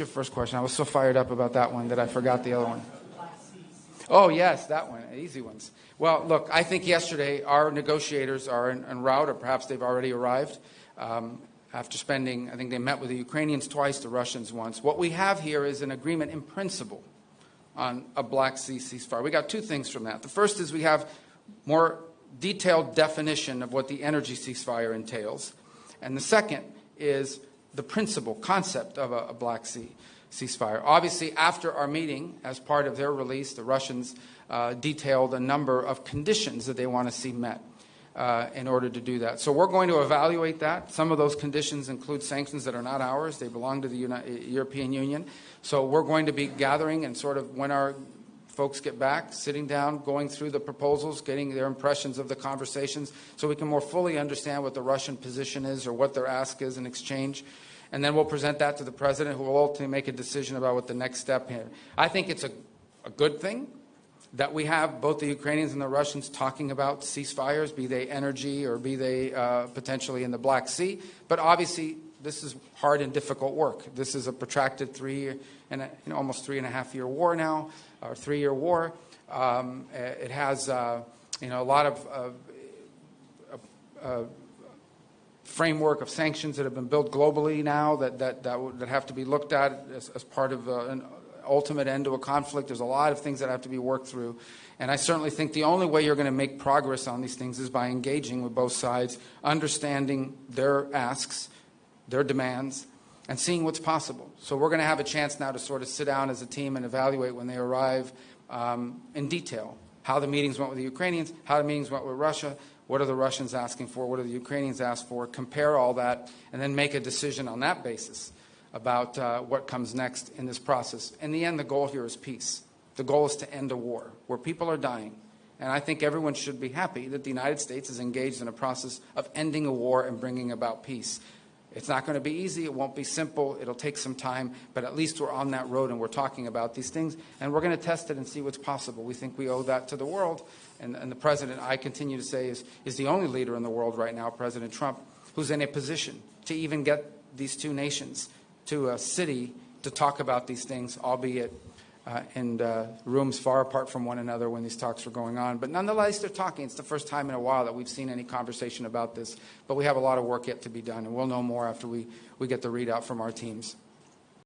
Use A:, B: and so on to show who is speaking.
A: Your first question. I was so fired up about that one that I forgot the other one. Oh, yes, that one. Easy ones. Well, look, I think yesterday our negotiators are en route, or perhaps they've already arrived. After spending, I think they met with the Ukrainians twice, the Russians once. What we have here is an agreement in principle on a Black Sea ceasefire. We got two things from that. The first is we have more detailed definition of what the energy ceasefire entails. And the second is the principle, concept of a Black Sea ceasefire. Obviously, after our meeting, as part of their release, the Russians detailed a number of conditions that they want to see met in order to do that. So we're going to evaluate that. Some of those conditions include sanctions that are not ours. They belong to the European Union. So we're going to be gathering and sort of, when our folks get back, sitting down, going through the proposals, getting their impressions of the conversations so we can more fully understand what the Russian position is or what their ask is in exchange. And then we'll present that to the president, who will ultimately make a decision about what the next step here. I think it's a good thing that we have both the Ukrainians and the Russians talking about ceasefires, be they energy or be they potentially in the Black Sea. But obviously, this is hard and difficult work. This is a protracted almost 3.5-year war now, or 3-year war. It has a lot of framework of sanctions that have been built globally now that have to be looked at as part of an ultimate end to a conflict. There's a lot of things that have to be worked through. And I certainly think the only way you're going to make progress on these things is by engaging with both sides, understanding their asks, their demands, and seeing what's possible. So we're going to have a chance now to sort of sit down as a team and evaluate when they arrive in detail how the meetings went with the Ukrainians, how the meetings went with Russia, what are the Russians asking for, what are the Ukrainians asked for, compare all that, and then make a decision on that basis about what comes next in this process. In the end, the goal here is peace. The goal is to end a war where people are dying. And I think everyone should be happy that the United States is engaged in a process of ending a war and bringing about peace. It's not going to be easy. It won't be simple. It'll take some time. But at least we're on that road and we're talking about these things. And we're going to test it and see what's possible. We think we owe that to the world. And the president, I continue to say, is the only leader in the world right now, President Trump, who's in a position to even get these two nations to a city to talk about these things, albeit in rooms far apart from one another when these talks were going on. But nonetheless, they're talking. It's the first time in a while that we've seen any conversation about this. But we have a lot of work yet to be done, and we'll know more after we get the readout from our teams.